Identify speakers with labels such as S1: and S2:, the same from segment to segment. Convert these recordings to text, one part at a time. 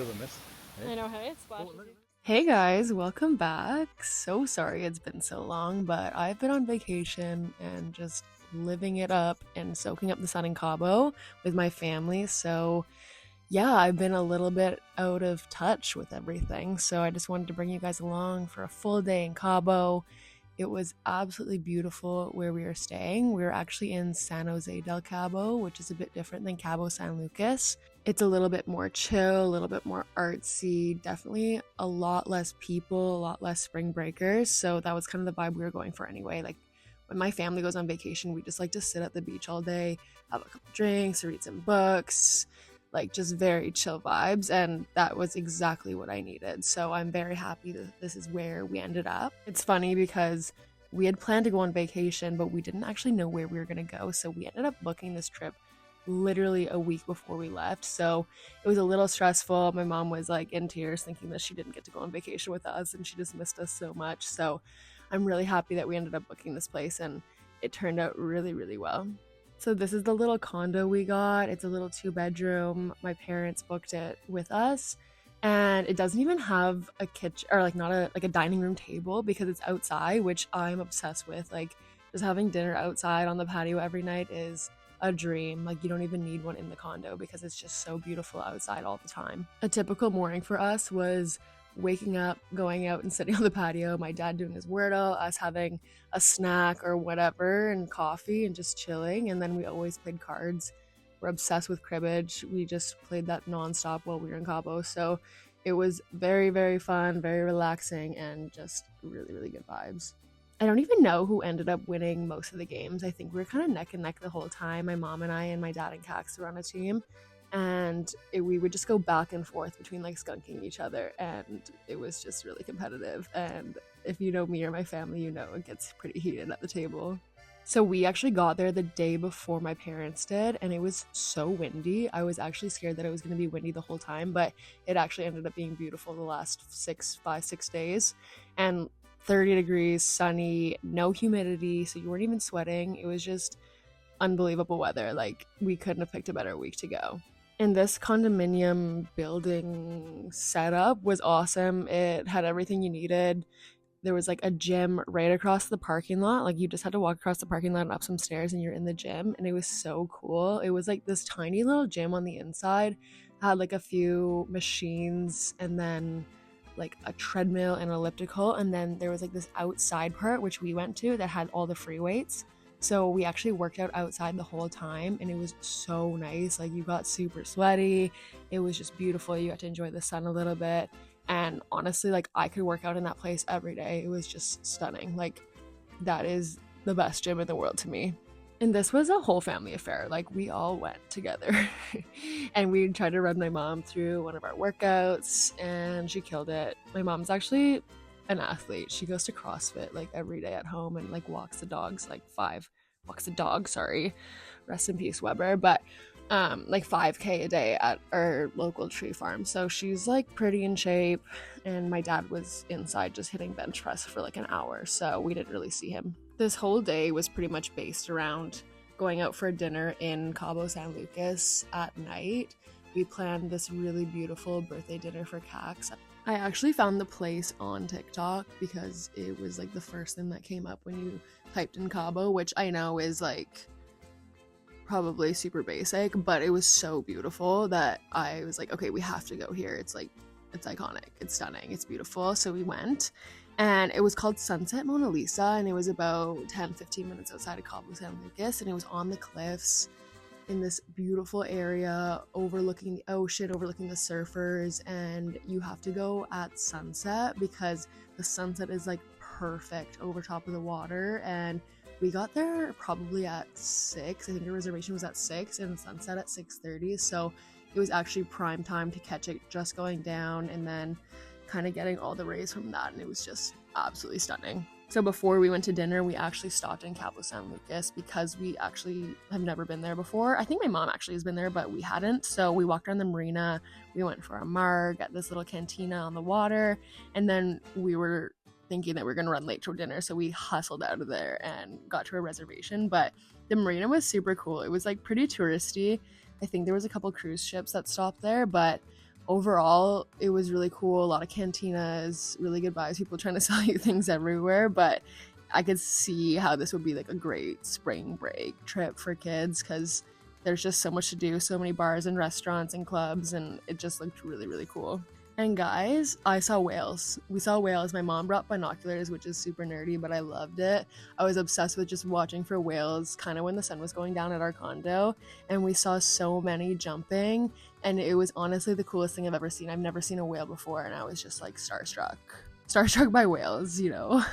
S1: feel the mist.
S2: I know, hey, it splashes you.
S3: Hey guys, welcome back. So sorry it's been so long, but I've been on vacation and just living it up and soaking up the sun in Cabo with my family. So, yeah, I've been a little bit out of touch with everything. So, I just wanted to bring you guys along for a full day in Cabo. It was absolutely beautiful where we were staying. We were actually in San Jose del Cabo, which is a bit different than Cabo San Lucas. It's a little bit more chill, a little bit more artsy, definitely a lot less people, a lot less spring breakers. So that was kind of the vibe we were going for anyway. Like when my family goes on vacation, we just like to sit at the beach all day, have a couple drinks, read some books, like just very chill vibes, and that was exactly what I needed. So I'm very happy that this is where we ended up. It's funny because we had planned to go on vacation, but we didn't actually know where we were going to go, so we ended up booking this trip literally a week before we left. So it was a little stressful. My mom was like in tears thinking that she didn't get to go on vacation with us and she just missed us so much. So I'm really happy that we ended up booking this place and it turned out really, really well. So this is the little condo we got. It's a little 2-bedroom. My parents booked it with us, and it doesn't even have a kitchen or like not a dining room table because it's outside, which I'm obsessed with. Like just having dinner outside on the patio every night is a dream. Like you don't even need one in the condo because it's just so beautiful outside all the time. A typical morning for us was waking up, going out and sitting on the patio, my dad doing his Wordle, us having a snack or whatever and coffee and just chilling. And then we always played cards. We're obsessed with cribbage. We just played that nonstop while we were in Cabo. So it was very, very fun, very relaxing, and just really, really good vibes. I don't even know who ended up winning most of the games. I think we were kind of neck and neck the whole time. My mom and I and my dad and Cax were on a team, and we would just go back and forth between like skunking each other, and it was just really competitive. And if you know me or my family, you know it gets pretty heated at the table. So we actually got there the day before my parents did, and it was so windy. I was actually scared that it was going to be windy the whole time, but it actually ended up being beautiful the last 6 days. And 30 degrees, sunny, no humidity, so you weren't even sweating. It was just unbelievable weather. Like we couldn't have picked a better week to go. And this condominium building setup was awesome. It had everything you needed. There was like a gym right across the parking lot. Like you just had to walk across the parking lot and up some stairs and you're in the gym. And it was so cool. It was like this tiny little gym on the inside. It had like a few machines and then like a treadmill and elliptical. And then there was like this outside part, which we went to, that had all the free weights. So we actually worked out outside the whole time and it was so nice. Like you got super sweaty. It was just beautiful. You got to enjoy the sun a little bit. And honestly, like I could work out in that place every day. It was just stunning. Like that is the best gym in the world to me. And this was a whole family affair. Like we all went together and we tried to run my mom through one of our workouts and she killed it. My mom's actually an athlete. She goes to CrossFit like every day at home and like walks the dogs, like walks the dog, sorry. Rest in peace, Weber. But like 5K a day at our local tree farm. So she's like pretty in shape. And my dad was inside just hitting bench press for like an hour. So we didn't really see him. This whole day was pretty much based around going out for dinner in Cabo San Lucas at night. We planned this really beautiful birthday dinner for Cax. I actually found the place on TikTok because it was like the first thing that came up when you typed in Cabo, which I know is like probably super basic, but it was so beautiful that I was like, okay, we have to go here. It's like, it's iconic, it's stunning, it's beautiful. So we went, and it was called Sunset Mona Lisa, and it was about 10-15 minutes outside of Cabo San Lucas, and it was on the cliffs in this beautiful area overlooking the ocean, overlooking the surfers. And you have to go at sunset because the sunset is like perfect over top of the water. And we got there probably at 6. I think the reservation was at 6 and sunset at 6:30. So it was actually prime time to catch it just going down and then kind of getting all the rays from that. And it was just absolutely stunning. So before we went to dinner, we actually stopped in Cabo San Lucas because we actually have never been there before. I think my mom actually has been there, but we hadn't. So we walked around the marina. We went for a marg at this little cantina on the water. And then we were thinking that we were going to run late for dinner. So we hustled out of there and got to a reservation. But the marina was super cool. It was like pretty touristy. I think there was a couple cruise ships that stopped there, but overall, it was really cool. A lot of cantinas, really good vibes, people trying to sell you things everywhere. But I could see how this would be like a great spring break trip for kids because there's just so much to do, so many bars and restaurants and clubs, and it just looked really, really cool. And guys, I saw whales. We saw whales. My mom brought binoculars, which is super nerdy, but I loved it. I was obsessed with just watching for whales kind of when the sun was going down at our condo, and we saw so many jumping, and it was honestly the coolest thing I've ever seen. I've never seen a whale before, and I was just like starstruck by whales, you know.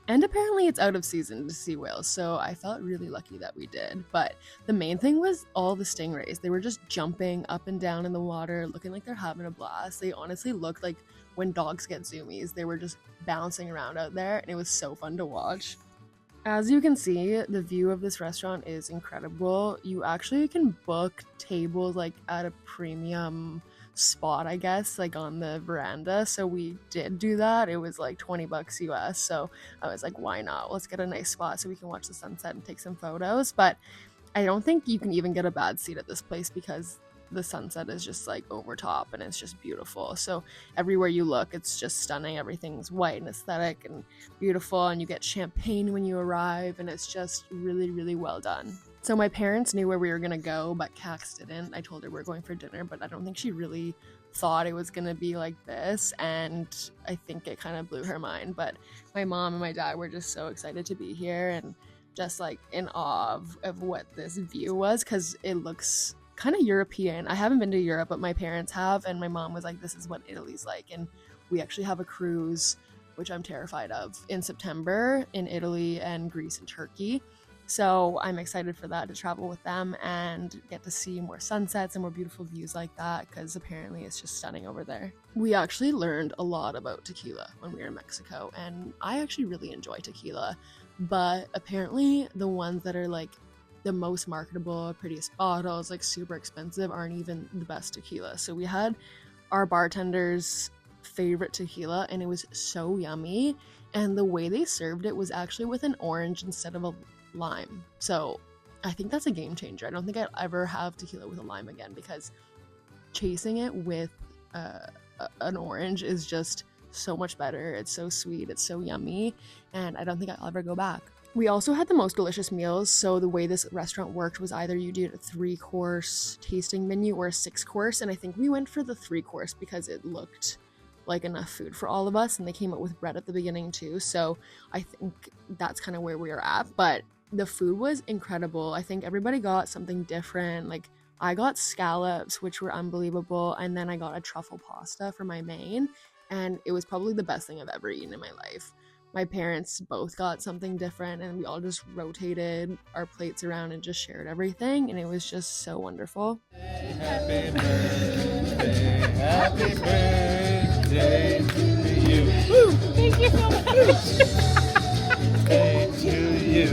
S3: And apparently it's out of season to see whales, so I felt really lucky that we did. But the main thing was all the stingrays. They were just jumping up and down in the water, looking like they're having a blast. They honestly looked like when dogs get zoomies. They were just bouncing around out there, and it was so fun to watch. As you can see, the view of this restaurant is incredible. You actually can book tables like at a premium spot, I guess, like on the veranda. So we did do that. It was like $20 US. So I was like, why not? Let's get a nice spot so we can watch the sunset and take some photos. But I don't think you can even get a bad seat at this place because the sunset is just like over top and it's just beautiful. So everywhere you look, it's just stunning. Everything's white and aesthetic and beautiful, and you get champagne when you arrive, and it's just really, really well done. So my parents knew where we were gonna go, but Cax didn't. I told her we are going for dinner, but I don't think she really thought it was gonna be like this, and I think it kind of blew her mind. But my mom and my dad were just so excited to be here and just like in awe of what this view was, because it looks kind of European. I haven't been to Europe, but my parents have, and my mom was like, this is what Italy's like. And we actually have a cruise, which I'm terrified of, in September in Italy and Greece and Turkey. So I'm excited for that, to travel with them and get to see more sunsets and more beautiful views like that, because apparently it's just stunning over there. We actually learned a lot about tequila when we were in Mexico, and I actually really enjoy tequila, but apparently the ones that are like the most marketable, prettiest bottles, like super expensive, aren't even the best tequila. So we had our bartender's favorite tequila, and it was so yummy, and the way they served it was actually with an orange instead of a lime. So I think that's a game changer. I don't think I'll ever have tequila with a lime again, because chasing it with an orange is just so much better. It's so sweet, it's so yummy, and I don't think I'll ever go back. We also had the most delicious meals. So the way this restaurant worked was either you did a 3-course tasting menu or a 6-course, and I think we went for the 3-course because it looked like enough food for all of us, and they came up with bread at the beginning too. So I think that's kind of where we are at. But the food was incredible. I think everybody got something different. Like I got scallops, which were unbelievable, and then I got a truffle pasta for my main, and it was probably the best thing I've ever eaten in my life. My parents both got something different, and we all just rotated our plates around and just shared everything, and it was just so wonderful.
S1: Happy birthday to you. Woo!
S2: Thank you so much.
S1: Birthday to you.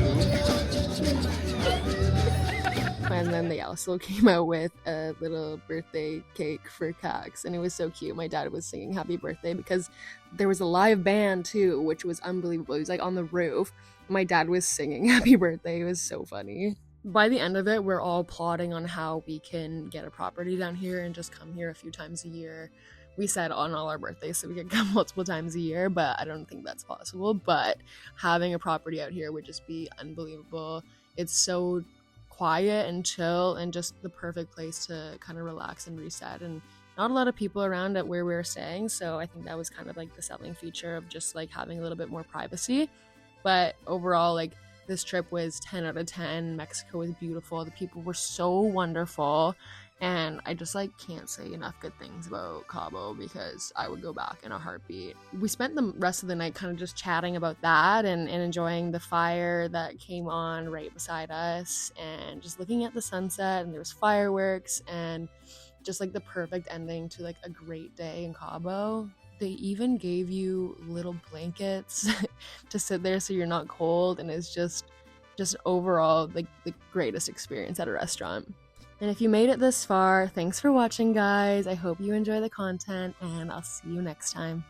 S3: And then they also came out with a little birthday cake for Cax, and it was so cute. My dad was singing happy birthday because there was a live band too, which was unbelievable. He was like on the roof. My dad was singing happy birthday. It was so funny. By the end of it, we're all plotting on how we can get a property down here and just come here a few times a year. We said on all our birthdays so we could come multiple times a year, but I don't think that's possible. But having a property out here would just be unbelievable. It's so quiet and chill and just the perfect place to kind of relax and reset, and not a lot of people around at where we were staying, so I think that was kind of like the selling feature of just like having a little bit more privacy. But overall, like this trip was 10 out of 10. Mexico was beautiful, the people were so wonderful, and I just like can't say enough good things about Cabo because I would go back in a heartbeat. We spent the rest of the night kind of just chatting about that and enjoying the fire that came on right beside us and just looking at the sunset, and there was fireworks and just like the perfect ending to like a great day in Cabo. They even gave you little blankets to sit there so you're not cold, and it's just overall like the greatest experience at a restaurant. And if you made it this far, thanks for watching, guys. I hope you enjoy the content, and I'll see you next time.